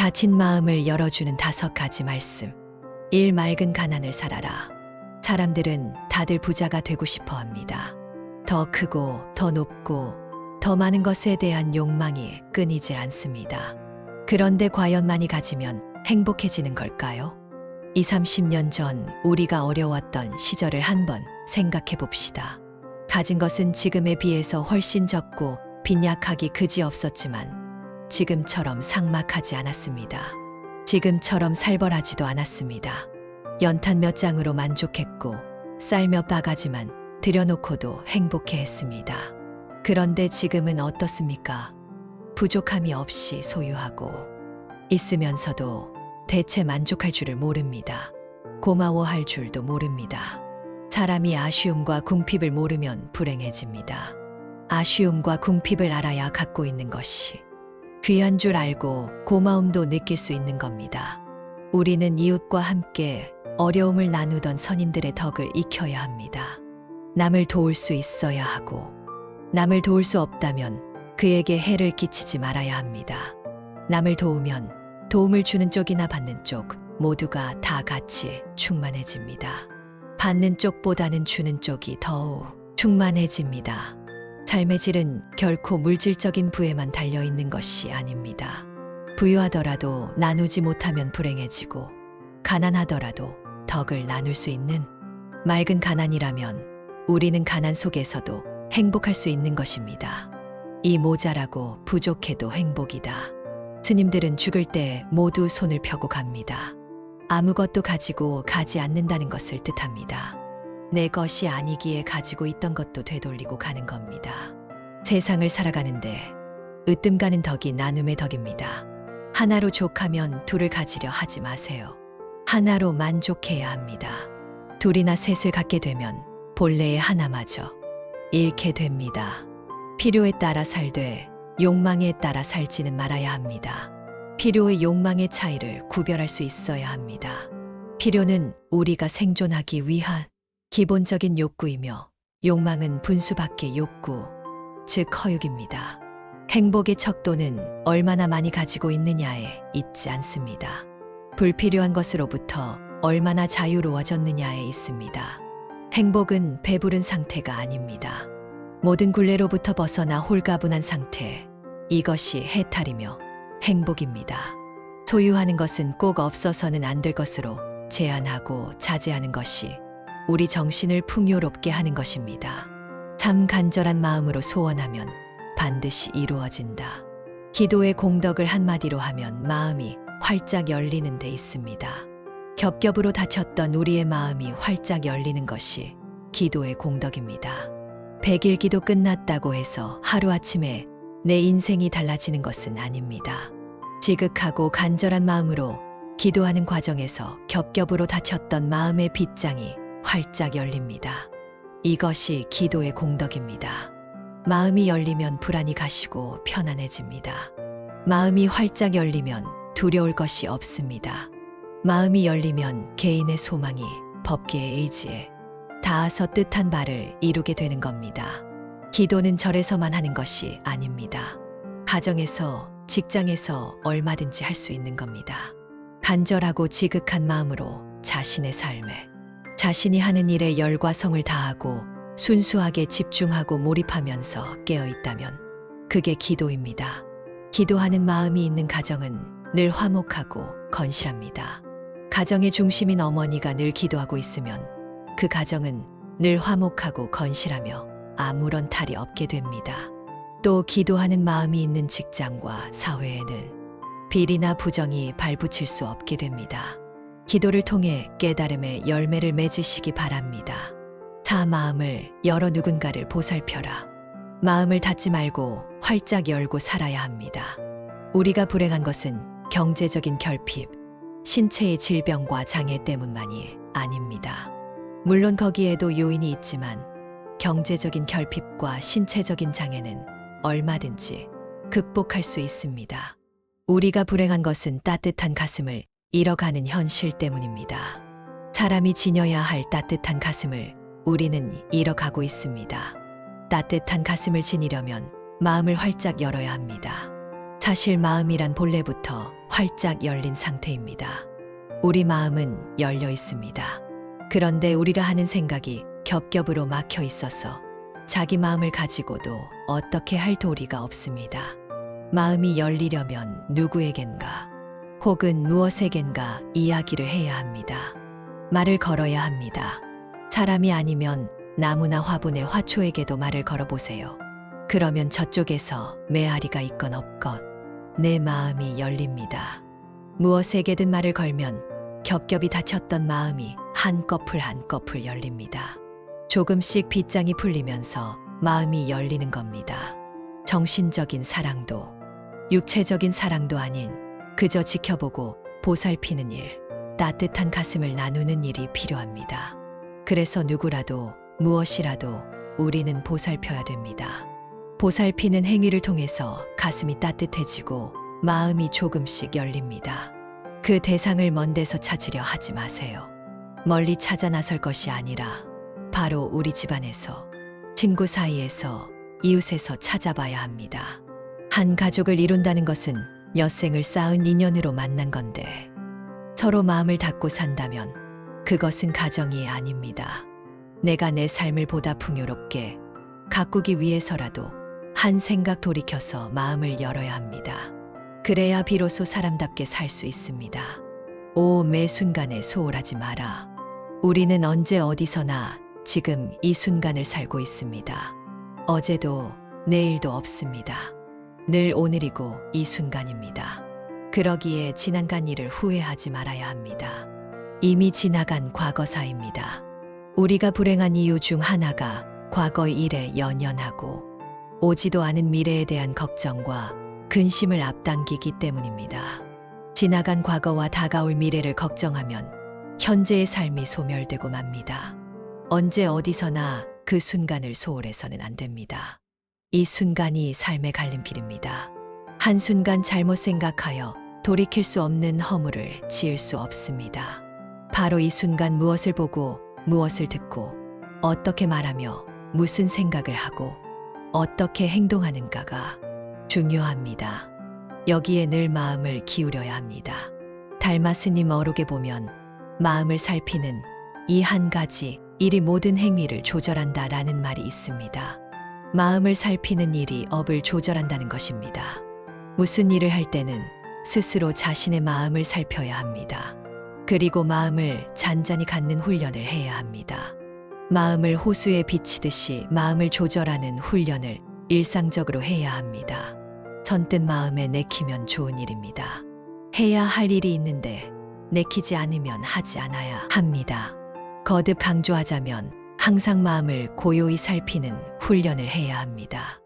다친 마음을 열어주는 5가지 말씀. 1. 맑은 가난을 살아라. 사람들은 다들 부자가 되고 싶어 합니다. 더 크고 더 높고 더 많은 것에 대한 욕망이 끊이질 않습니다. 그런데 과연 많이 가지면 행복해지는 걸까요? 20, 30년 전 우리가 어려웠던 시절을 한번 생각해 봅시다. 가진 것은 지금에 비해서 훨씬 적고 빈약하기 그지없었지만 지금처럼 삭막하지 않았습니다. 지금처럼 살벌하지도 않았습니다. 연탄 몇 장으로 만족했고 쌀 몇 바가지만 들여놓고도 행복해했습니다. 그런데 지금은 어떻습니까? 부족함이 없이 소유하고 있으면서도 대체 만족할 줄을 모릅니다. 고마워할 줄도 모릅니다. 사람이 아쉬움과 궁핍을 모르면 불행해집니다. 아쉬움과 궁핍을 알아야 갖고 있는 것이 귀한 줄 알고 고마움도 느낄 수 있는 겁니다. 우리는 이웃과 함께 어려움을 나누던 선인들의 덕을 익혀야 합니다. 남을 도울 수 있어야 하고 남을 도울 수 없다면 그에게 해를 끼치지 말아야 합니다. 남을 도우면 도움을 주는 쪽이나 받는 쪽 모두가 다 같이 충만해집니다. 받는 쪽보다는 주는 쪽이 더욱 충만해집니다. 삶의 질은 결코 물질적인 부에만 달려있는 것이 아닙니다. 부유하더라도 나누지 못하면 불행해지고 가난하더라도 덕을 나눌 수 있는 맑은 가난이라면 우리는 가난 속에서도 행복할 수 있는 것입니다. 이 모자라고 부족해도 행복이다. 스님들은 죽을 때 모두 손을 펴고 갑니다. 아무것도 가지고 가지 않는다는 것을 뜻합니다. 내 것이 아니기에 가지고 있던 것도 되돌리고 가는 겁니다. 세상을 살아가는데 으뜸 가는 덕이 나눔의 덕입니다. 하나로 족하면 둘을 가지려 하지 마세요. 하나로 만족해야 합니다. 둘이나 셋을 갖게 되면 본래의 하나마저 잃게 됩니다. 필요에 따라 살되 욕망에 따라 살지는 말아야 합니다. 필요의 욕망의 차이를 구별할 수 있어야 합니다. 필요는 우리가 생존하기 위한 기본적인 욕구이며 욕망은 분수 밖의 욕구, 즉 허육입니다. 행복의 척도는 얼마나 많이 가지고 있느냐에 있지 않습니다. 불필요한 것으로부터 얼마나 자유로워졌느냐에 있습니다. 행복은 배부른 상태가 아닙니다. 모든 굴레로부터 벗어나 홀가분한 상태, 이것이 해탈이며 행복입니다. 소유하는 것은 꼭 없어서는 안 될 것으로 제한하고 자제하는 것이 우리 정신을 풍요롭게 하는 것입니다. 참 간절한 마음으로 소원하면 반드시 이루어진다. 기도의 공덕을 한마디로 하면 마음이 활짝 열리는 데 있습니다. 겹겹으로 닫혔던 우리의 마음이 활짝 열리는 것이 기도의 공덕입니다. 100일 기도 끝났다고 해서 하루아침에 내 인생이 달라지는 것은 아닙니다. 지극하고 간절한 마음으로 기도하는 과정에서 겹겹으로 닫혔던 마음의 빗장이 활짝 열립니다. 이것이 기도의 공덕입니다. 마음이 열리면 불안이 가시고 편안해집니다. 마음이 활짝 열리면 두려울 것이 없습니다. 마음이 열리면 개인의 소망이 법계의 의지에 닿아서 뜻한 바를 이루게 되는 겁니다. 기도는 절에서만 하는 것이 아닙니다. 가정에서, 직장에서 얼마든지 할 수 있는 겁니다. 간절하고 지극한 마음으로 자신의 삶에, 자신이 하는 일에 열과 성을 다하고 순수하게 집중하고 몰입하면서 깨어있다면 그게 기도입니다. 기도하는 마음이 있는 가정은 늘 화목하고 건실합니다. 가정의 중심인 어머니가 늘 기도하고 있으면 그 가정은 늘 화목하고 건실하며 아무런 탈이 없게 됩니다. 또 기도하는 마음이 있는 직장과 사회에는 비리나 부정이 발붙일 수 없게 됩니다. 기도를 통해 깨달음의 열매를 맺으시기 바랍니다. 자, 마음을 열어 누군가를 보살펴라. 마음을 닫지 말고 활짝 열고 살아야 합니다. 우리가 불행한 것은 경제적인 결핍, 신체의 질병과 장애 때문만이 아닙니다. 물론 거기에도 요인이 있지만 경제적인 결핍과 신체적인 장애는 얼마든지 극복할 수 있습니다. 우리가 불행한 것은 따뜻한 가슴을 잃어가는 현실 때문입니다. 사람이 지녀야 할 따뜻한 가슴을 우리는 잃어가고 있습니다. 따뜻한 가슴을 지니려면 마음을 활짝 열어야 합니다. 사실 마음이란 본래부터 활짝 열린 상태입니다. 우리 마음은 열려 있습니다. 그런데 우리가 하는 생각이 겹겹으로 막혀 있어서 자기 마음을 가지고도 어떻게 할 도리가 없습니다. 마음이 열리려면 누구에겐가 혹은 무엇에겐가 이야기를 해야 합니다. 말을 걸어야 합니다. 사람이 아니면 나무나 화분의 화초에게도 말을 걸어보세요. 그러면 저쪽에서 메아리가 있건 없건 내 마음이 열립니다. 무엇에게든 말을 걸면 겹겹이 닫혔던 마음이 한꺼풀 한꺼풀 열립니다. 조금씩 빗장이 풀리면서 마음이 열리는 겁니다. 정신적인 사랑도 육체적인 사랑도 아닌 그저 지켜보고 보살피는 일, 따뜻한 가슴을 나누는 일이 필요합니다. 그래서 누구라도 무엇이라도 우리는 보살펴야 됩니다. 보살피는 행위를 통해서 가슴이 따뜻해지고 마음이 조금씩 열립니다. 그 대상을 먼 데서 찾으려 하지 마세요. 멀리 찾아 나설 것이 아니라 바로 우리 집안에서, 친구 사이에서, 이웃에서 찾아봐야 합니다. 한 가족을 이룬다는 것은 엿생을 쌓은 인연으로 만난 건데 서로 마음을 닫고 산다면 그것은 가정이 아닙니다. 내가 내 삶을 보다 풍요롭게 가꾸기 위해서라도 한 생각 돌이켜서 마음을 열어야 합니다. 그래야 비로소 사람답게 살 수 있습니다. 오, 매 순간에 소홀하지 마라. 우리는 언제 어디서나 지금 이 순간을 살고 있습니다. 어제도 내일도 없습니다. 늘 오늘이고 이 순간입니다. 그러기에 지나간 일을 후회하지 말아야 합니다. 이미 지나간 과거사입니다. 우리가 불행한 이유 중 하나가 과거의 일에 연연하고 오지도 않은 미래에 대한 걱정과 근심을 앞당기기 때문입니다. 지나간 과거와 다가올 미래를 걱정하면 현재의 삶이 소멸되고 맙니다. 언제 어디서나 그 순간을 소홀해서는 안 됩니다. 이 순간이 삶의 갈림길입니다. 한순간 잘못 생각하여 돌이킬 수 없는 허물을 지을 수 없습니다. 바로 이 순간 무엇을 보고 무엇을 듣고 어떻게 말하며 무슨 생각을 하고 어떻게 행동하는가가 중요합니다. 여기에 늘 마음을 기울여야 합니다. 달마 스님 어록에 보면 마음을 살피는 이 한 가지 일이 모든 행위를 조절한다 라는 말이 있습니다. 마음을 살피는 일이 업을 조절한다는 것입니다. 무슨 일을 할 때는 스스로 자신의 마음을 살펴야 합니다. 그리고 마음을 잔잔히 갖는 훈련을 해야 합니다. 마음을 호수에 비치듯이 마음을 조절하는 훈련을 일상적으로 해야 합니다. 선뜻 마음에 내키면 좋은 일입니다. 해야 할 일이 있는데 내키지 않으면 하지 않아야 합니다. 거듭 강조하자면 항상 마음을 고요히 살피는 훈련을 해야 합니다.